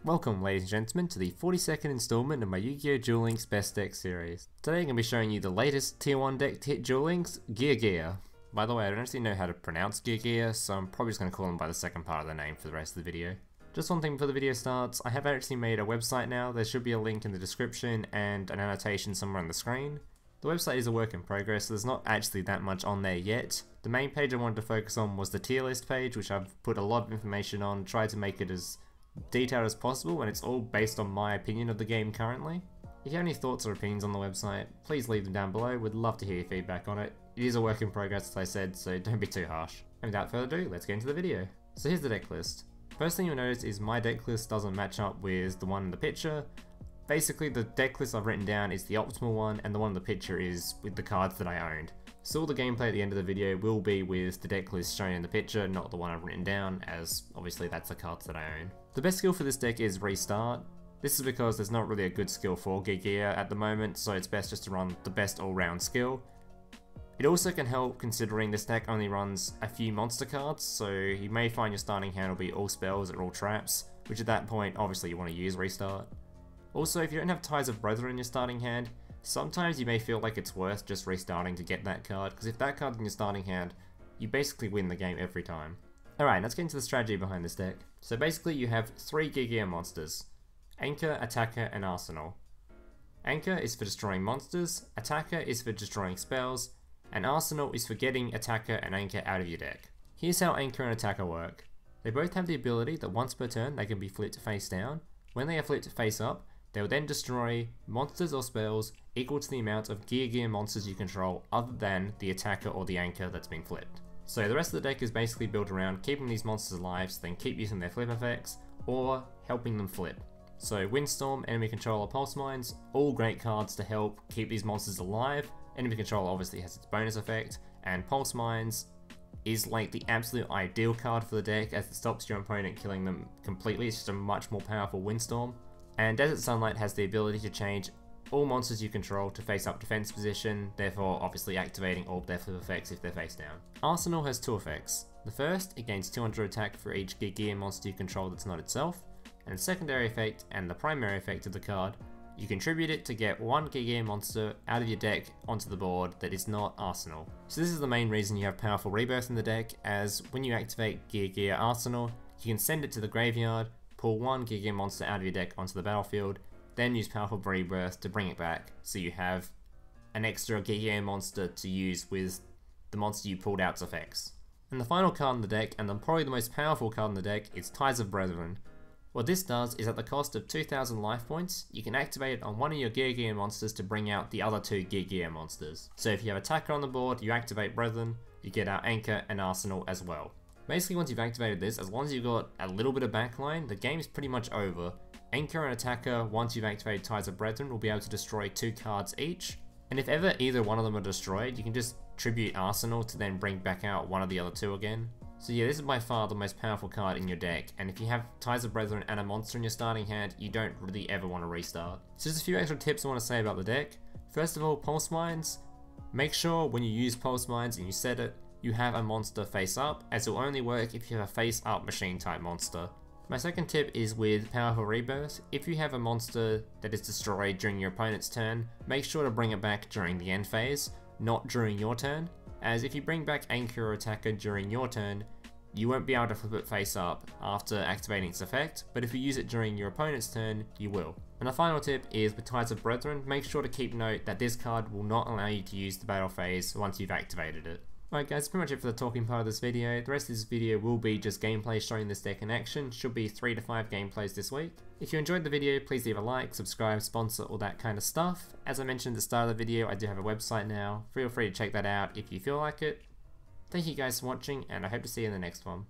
Welcome ladies and gentlemen to the 42nd installment of my Yu-Gi-Oh! Duel Links Best Deck series. Today I'm going to be showing you the latest tier 1 deck to hit Duel Links, Geargia. By the way, I don't actually know how to pronounce Geargia, so I'm probably just going to call them by the second part of the name for the rest of the video. Just one thing before the video starts, I have actually made a website now. There should be a link in the description and an annotation somewhere on the screen. The website is a work in progress, so there's not actually that much on there yet. The main page I wanted to focus on was the tier list page, which I've put a lot of information on, tried to make it as detailed as possible, and it's all based on my opinion of the game currently. If you have any thoughts or opinions on the website, please leave them down below. Would love to hear your feedback on it. It is a work in progress, as I said, so don't be too harsh. And without further ado, let's get into the video. So here's the deck list. First thing you'll notice is my deck list doesn't match up with the one in the picture. Basically, the deck list I've written down is the optimal one, and the one in the picture is with the cards that I owned. So all the gameplay at the end of the video will be with the deck list shown in the picture, not the one I've written down, as obviously that's the cards that I own. The best skill for this deck is Restart. This is because there's not really a good skill for Geargia at the moment, so it's best just to run the best all-round skill. It also can help considering this deck only runs a few monster cards, so you may find your starting hand will be all spells or all traps, which at that point obviously you want to use Restart. Also, if you don't have Ties of Brethren in your starting hand, sometimes you may feel like it's worth just restarting to get that card, because if that card's in your starting hand, you basically win the game every time. Alright, let's get into the strategy behind this deck. So basically you have 3 Geargia Monsters: Anchor, Attacker, and Arsenal. Anchor is for destroying monsters, Attacker is for destroying spells, and Arsenal is for getting Attacker and Anchor out of your deck. Here's how Anchor and Attacker work. They both have the ability that once per turn they can be flipped face down. When they are flipped face up, they will then destroy monsters or spells equal to the amount of Geargia monsters you control other than the attacker or the anchor that's been flipped. So the rest of the deck is basically built around keeping these monsters alive so they can keep using their flip effects, or helping them flip. So Windstorm, Enemy Controller, Pulse Mines, all great cards to help keep these monsters alive. Enemy Controller obviously has its bonus effect, and Pulse Mines is like the absolute ideal card for the deck as it stops your opponent killing them completely. It's just a much more powerful Windstorm. And Desert Sunlight has the ability to change all monsters you control to face up defense position, therefore obviously activating all of their flip effects if they're face down. Arsenal has 2 effects. The first, it gains 200 attack for each Geargia monster you control that's not itself, and the secondary effect and the primary effect of the card, you contribute it to get 1 Geargia monster out of your deck onto the board that is not Arsenal. So this is the main reason you have powerful Rebirth in the deck, as when you activate Geargia Arsenal, you can send it to the graveyard, pull 1 Geargia monster out of your deck onto the battlefield, then use powerful Rebirth to bring it back, so you have an extra Geargia monster to use with the monster you pulled out's effects. And the final card in the deck, and probably the most powerful card in the deck, is Ties of Brethren. What this does is at the cost of 2,000 life points, you can activate it on one of your Geargia monsters to bring out the other 2 Geargia monsters. So if you have Attacker on the board, you activate Brethren, you get out Anchor and Arsenal as well. Basically, once you've activated this, as long as you've got a little bit of backline, the game is pretty much over. Anchor and Attacker, once you've activated Ties of Brethren, will be able to destroy 2 cards each. And if ever either one of them are destroyed, you can just tribute Arsenal to then bring back out one of the other 2 again. So yeah, this is by far the most powerful card in your deck, and if you have Ties of Brethren and a monster in your starting hand, you don't really ever want to restart. So just a few extra tips I want to say about the deck. First of all, Pulse Mines. Make sure when you use Pulse Mines and you set it, you have a monster face up, as it will only work if you have a face up machine type monster. My second tip is with powerful Rebirth. If you have a monster that is destroyed during your opponent's turn, make sure to bring it back during the end phase, not during your turn, as if you bring back Anchor or Attacker during your turn, you won't be able to flip it face up after activating its effect, but if you use it during your opponent's turn, you will. And the final tip is with Ties of Brethren, make sure to keep note that this card will not allow you to use the battle phase once you've activated it. Alright guys, that's pretty much it for the talking part of this video. The rest of this video will be just gameplay showing this deck in action. Should be 3 to 5 gameplays this week. If you enjoyed the video, please leave a like, subscribe, sponsor, all that kind of stuff. As I mentioned at the start of the video, I do have a website now. Feel free to check that out if you feel like it. Thank you guys for watching, and I hope to see you in the next one.